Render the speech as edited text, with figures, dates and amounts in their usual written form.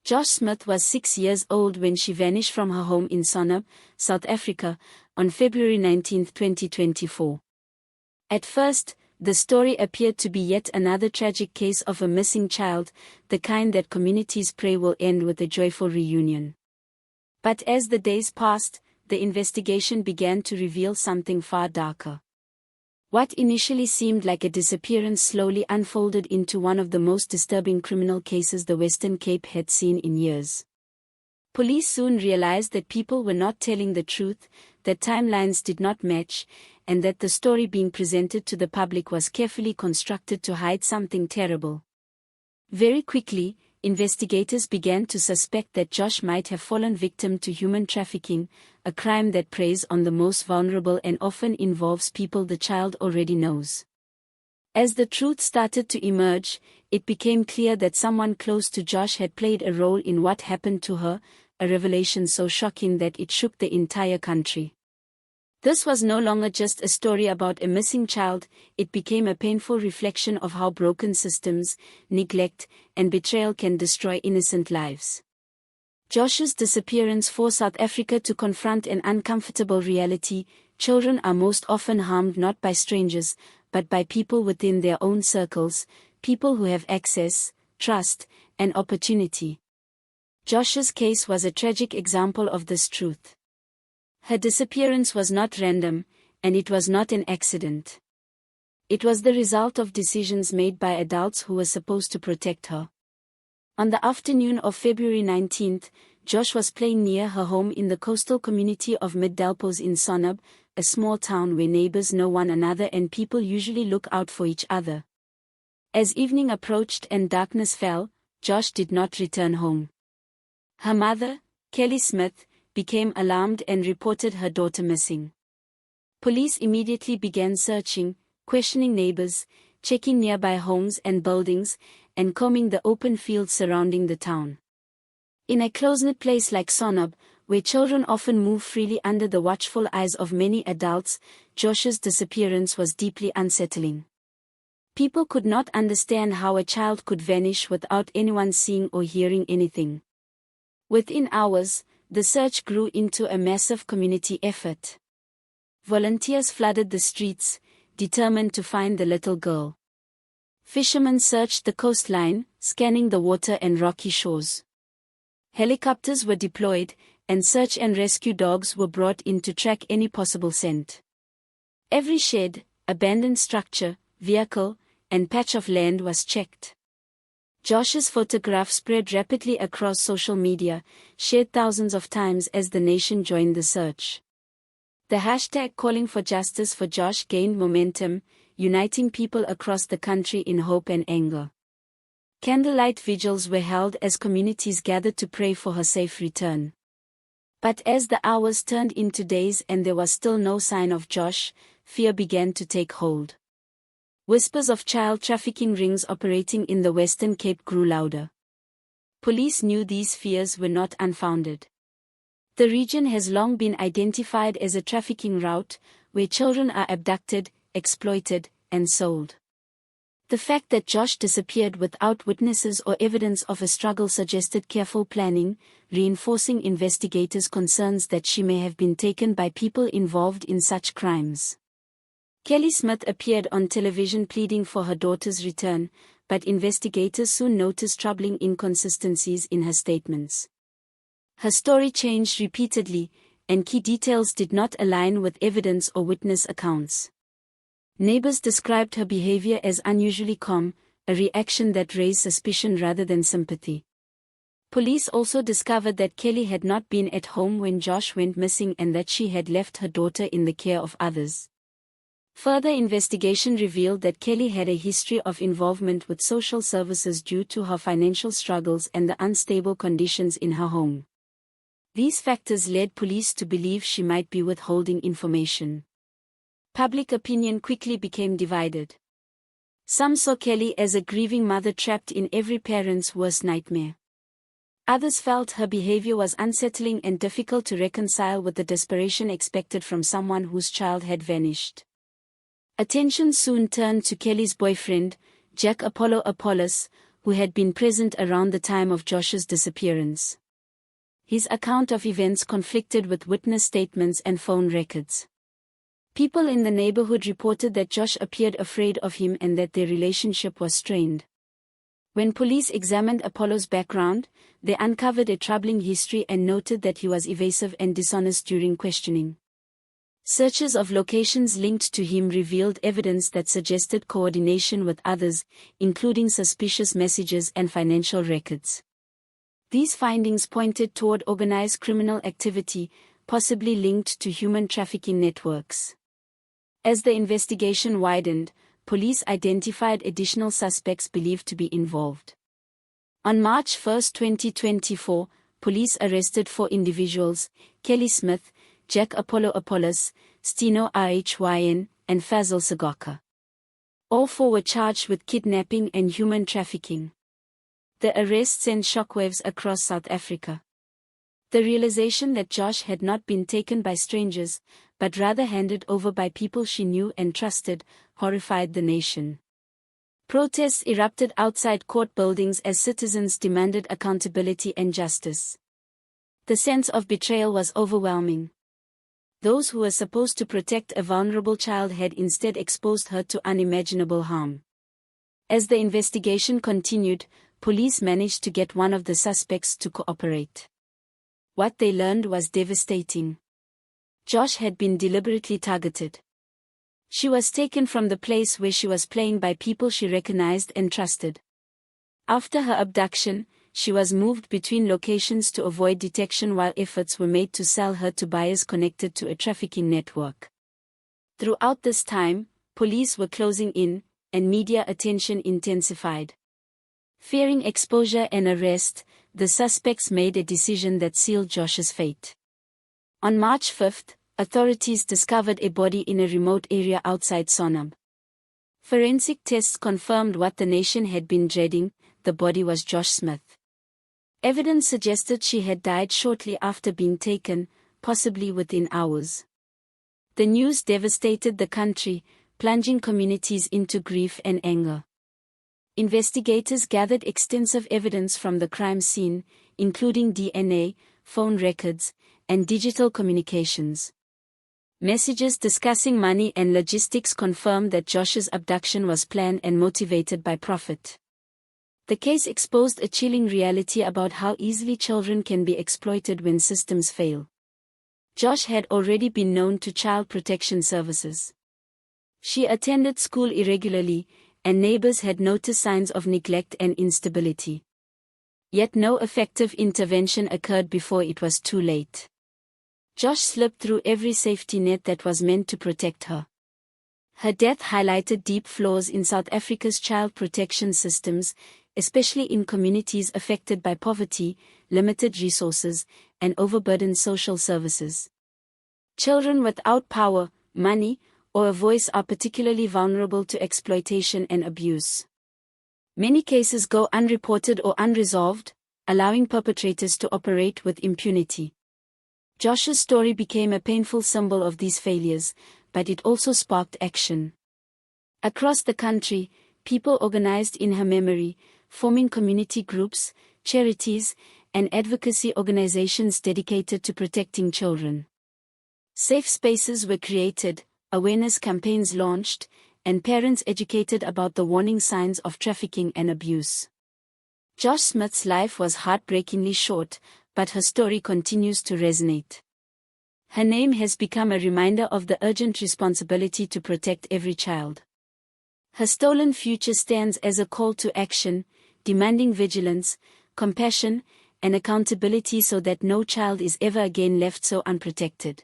Josh Smith was 6 years old when she vanished from her home in Sonnab, South Africa, on February 19, 2024. At first, the story appeared to be yet another tragic case of a missing child, the kind that communities pray will end with a joyful reunion. But as the days passed, the investigation began to reveal something far darker. What initially seemed like a disappearance slowly unfolded into one of the most disturbing criminal cases the Western Cape had seen in years. Police soon realized that people were not telling the truth, that timelines did not match, and that the story being presented to the public was carefully constructed to hide something terrible. Very quickly, investigators began to suspect that Josh might have fallen victim to human trafficking, a crime that preys on the most vulnerable and often involves people the child already knows. As the truth started to emerge, it became clear that someone close to Josh had played a role in what happened to her, a revelation so shocking that it shook the entire country. This was no longer just a story about a missing child, it became a painful reflection of how broken systems, neglect, and betrayal can destroy innocent lives. Josh's disappearance forced South Africa to confront an uncomfortable reality: children are most often harmed not by strangers, but by people within their own circles, people who have access, trust, and opportunity. Josh's case was a tragic example of this truth. Her disappearance was not random, and it was not an accident. It was the result of decisions made by adults who were supposed to protect her. On the afternoon of February 19, Josh was playing near her home in the coastal community of Mid-Delpos in Sonnab, a small town where neighbors know one another and people usually look out for each other. As evening approached and darkness fell, Josh did not return home. Her mother, Kelly Smith, became alarmed and reported her daughter missing. Police immediately began searching, questioning neighbors, checking nearby homes and buildings, and combing the open fields surrounding the town. In a close-knit place like Sonnab, where children often move freely under the watchful eyes of many adults, Josh's disappearance was deeply unsettling. People could not understand how a child could vanish without anyone seeing or hearing anything. Within hours, the search grew into a massive community effort. Volunteers flooded the streets, determined to find the little girl. Fishermen searched the coastline, scanning the water and rocky shores. Helicopters were deployed, and search and rescue dogs were brought in to track any possible scent. Every shed, abandoned structure, vehicle, and patch of land was checked. Josh's photograph spread rapidly across social media, shared thousands of times as the nation joined the search. The hashtag calling for justice for Josh gained momentum, uniting people across the country in hope and anger. Candlelight vigils were held as communities gathered to pray for her safe return. But as the hours turned into days and there was still no sign of Josh, fear began to take hold. Whispers of child trafficking rings operating in the Western Cape grew louder. Police knew these fears were not unfounded. The region has long been identified as a trafficking route, where children are abducted, exploited, and sold. The fact that Josh disappeared without witnesses or evidence of a struggle suggested careful planning, reinforcing investigators' concerns that she may have been taken by people involved in such crimes. Kelly Smith appeared on television pleading for her daughter's return, but investigators soon noticed troubling inconsistencies in her statements. Her story changed repeatedly, and key details did not align with evidence or witness accounts. Neighbors described her behavior as unusually calm, a reaction that raised suspicion rather than sympathy. Police also discovered that Kelly had not been at home when Josh went missing and that she had left her daughter in the care of others. Further investigation revealed that Kelly had a history of involvement with social services due to her financial struggles and the unstable conditions in her home. These factors led police to believe she might be withholding information. Public opinion quickly became divided. Some saw Kelly as a grieving mother trapped in every parent's worst nightmare. Others felt her behavior was unsettling and difficult to reconcile with the desperation expected from someone whose child had vanished. Attention soon turned to Kelly's boyfriend, Jack Apollos, who had been present around the time of Josh's disappearance. His account of events conflicted with witness statements and phone records. People in the neighborhood reported that Josh appeared afraid of him and that their relationship was strained. When police examined Apollo's background, they uncovered a troubling history and noted that he was evasive and dishonest during questioning. Searches of locations linked to him revealed evidence that suggested coordination with others, including suspicious messages and financial records. These findings pointed toward organized criminal activity, possibly linked to human trafficking networks. As the investigation widened, police identified additional suspects believed to be involved. On March 1, 2024, police arrested 4 individuals: Kelly Smith, Jack Apollos, Steno Rhyn, and Fazil Sagoka. All 4 were charged with kidnapping and human trafficking. The arrest sent shockwaves across South Africa. The realization that Josh had not been taken by strangers, but rather handed over by people she knew and trusted, horrified the nation. Protests erupted outside court buildings as citizens demanded accountability and justice. The sense of betrayal was overwhelming. Those who were supposed to protect a vulnerable child had instead exposed her to unimaginable harm. As the investigation continued, police managed to get one of the suspects to cooperate. What they learned was devastating. Josh had been deliberately targeted. She was taken from the place where she was playing by people she recognized and trusted. After her abduction, she was moved between locations to avoid detection while efforts were made to sell her to buyers connected to a trafficking network. Throughout this time, police were closing in, and media attention intensified. Fearing exposure and arrest, the suspects made a decision that sealed Josh's fate. On March 5, authorities discovered a body in a remote area outside Sonab. Forensic tests confirmed what the nation had been dreading: the body was Josh Smith. Evidence suggested she had died shortly after being taken, possibly within hours. The news devastated the country, plunging communities into grief and anger. Investigators gathered extensive evidence from the crime scene, including DNA, phone records, and digital communications. Messages discussing money and logistics confirmed that Josh's abduction was planned and motivated by profit. The case exposed a chilling reality about how easily children can be exploited when systems fail. Josh had already been known to child protection services. She attended school irregularly, and neighbors had noticed signs of neglect and instability. Yet no effective intervention occurred before it was too late. Josh slipped through every safety net that was meant to protect her. Her death highlighted deep flaws in South Africa's child protection systems, especially in communities affected by poverty, limited resources, and overburdened social services. Children without power, money, or a voice are particularly vulnerable to exploitation and abuse. Many cases go unreported or unresolved, allowing perpetrators to operate with impunity. Josh's story became a painful symbol of these failures, but it also sparked action. Across the country, people organized in her memory, forming community groups, charities, and advocacy organizations dedicated to protecting children. Safe spaces were created, awareness campaigns launched, and parents educated about the warning signs of trafficking and abuse. Josh Smith's life was heartbreakingly short, but her story continues to resonate. Her name has become a reminder of the urgent responsibility to protect every child. Her stolen future stands as a call to action, demanding vigilance, compassion, and accountability so that no child is ever again left so unprotected.